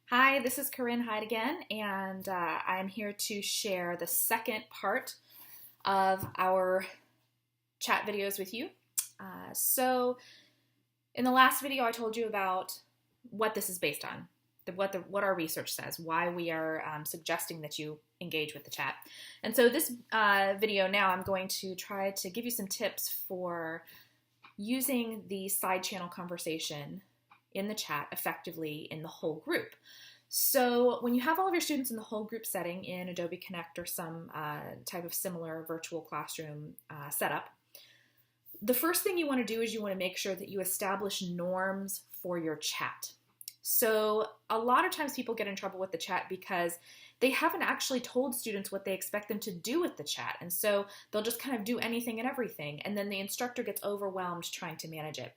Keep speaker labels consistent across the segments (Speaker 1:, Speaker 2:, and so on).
Speaker 1: Hi, this is Corinne Hyde again, and I'm here to share the second part of our chat videos with you. So, in the last video, I told you about what this is based on, what our research says, why we are suggesting that you engage with the chat. And so, this video now, I'm going to try to give you some tips for using the side channel conversation in the chat effectively in the whole group. So when you have all of your students in the whole group setting in Adobe Connect or some type of similar virtual classroom setup, the first thing you want to do is you want to make sure that you establish norms for your chat. So a lot of times people get in trouble with the chat because they haven't actually told students what they expect them to do with the chat. And so they'll just kind of do anything and everything. And then the instructor gets overwhelmed trying to manage it.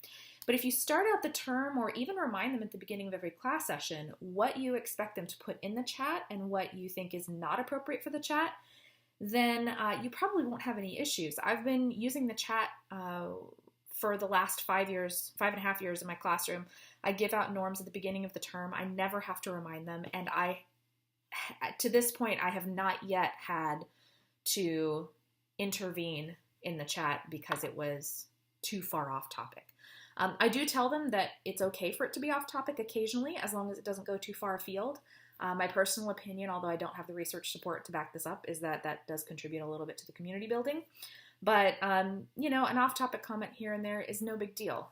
Speaker 1: But if you start out the term or even remind them at the beginning of every class session what you expect them to put in the chat and what you think is not appropriate for the chat, then you probably won't have any issues. I've been using the chat for the last 5.5 years in my classroom. I give out norms at the beginning of the term. I never have to remind them. And to this point, I have not yet had to intervene in the chat because it was too far off topic. I do tell them that it's okay for it to be off topic occasionally, as long as it doesn't go too far afield. My personal opinion, although I don't have the research support to back this up, is that that does contribute a little bit to the community building. But, an off-topic comment here and there is no big deal,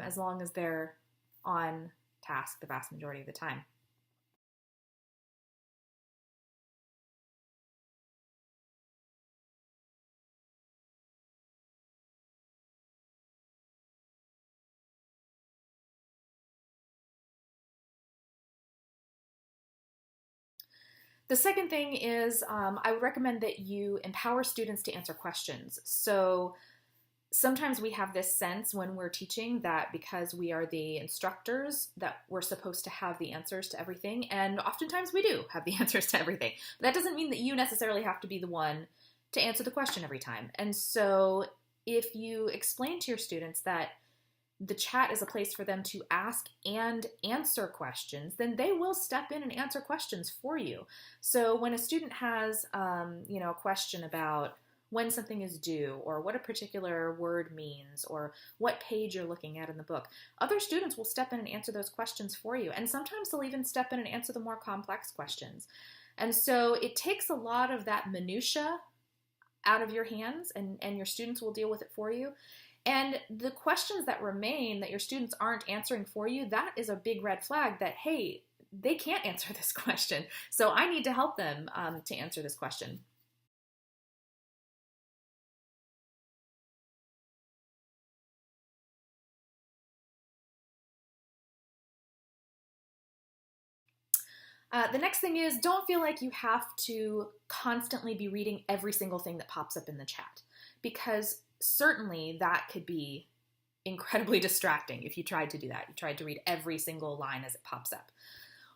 Speaker 1: as long as they're on task the vast majority of the time. The second thing is I would recommend that you empower students to answer questions. So sometimes we have this sense when we're teaching that because we are the instructors that we're supposed to have the answers to everything, and oftentimes we do have the answers to everything. But that doesn't mean that you necessarily have to be the one to answer the question every time. And so if you explain to your students that the chat is a place for them to ask and answer questions, then they will step in and answer questions for you. So when a student has, a question about when something is due or what a particular word means or what page you're looking at in the book, other students will step in and answer those questions for you. And sometimes they'll even step in and answer the more complex questions. And so it takes a lot of that minutia out of your hands, and your students will deal with it for you. And the questions that remain that your students aren't answering for you, that is a big red flag that, hey, they can't answer this question. So I need to help them to answer this question. The next thing is, don't feel like you have to constantly be reading every single thing that pops up in the chat, because certainly that could be incredibly distracting if you tried to do that. You tried to read every single line as it pops up.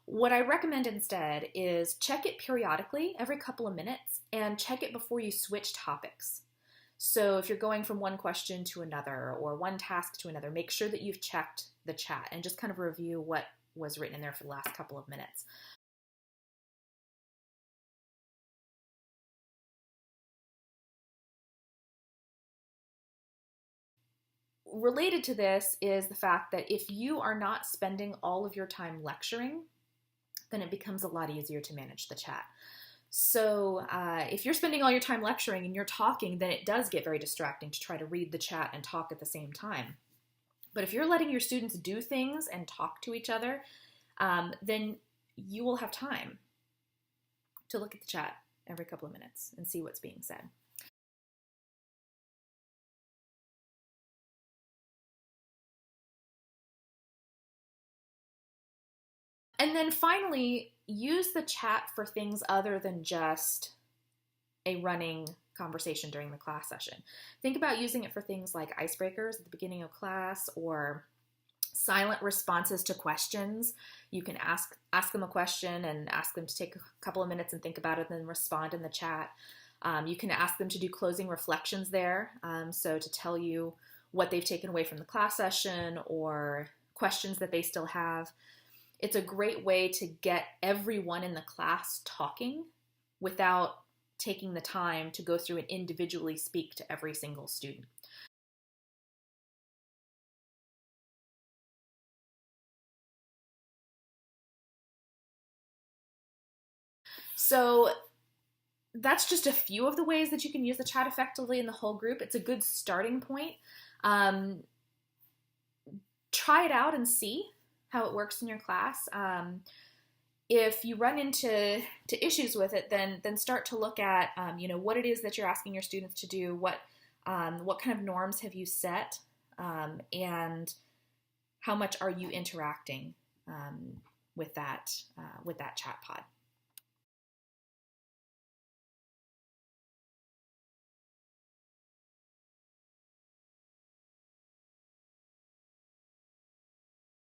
Speaker 1: What I recommend instead is check it periodically, every couple of minutes, and check it before you switch topics. So if you're going from one question to another or one task to another, make sure that you've checked the chat and just kind of review what was written in there for the last couple of minutes. Related to this is the fact that if you are not spending all of your time lecturing, then it becomes a lot easier to manage the chat. So if you're spending all your time lecturing and you're talking, then it does get very distracting to try to read the chat and talk at the same time. But if you're letting your students do things and talk to each other, then you will have time to look at the chat every couple of minutes and see what's being said. And then finally, use the chat for things other than just a running conversation during the class session. Think about using it for things like icebreakers at the beginning of class or silent responses to questions. You can ask them a question and ask them to take a couple of minutes and think about it and then respond in the chat. You can ask them to do closing reflections there, so to tell you what they've taken away from the class session or questions that they still have. it's a great way to get everyone in the class talking without taking the time to go through and individually speak to every single student. So that's just a few of the ways that you can use the chat effectively in the whole group. It's a good starting point. Try it out and see how it works in your class. If you run into issues with it, then start to look at what it is that you're asking your students to do, what kind of norms have you set, and how much are you interacting with that chat pod.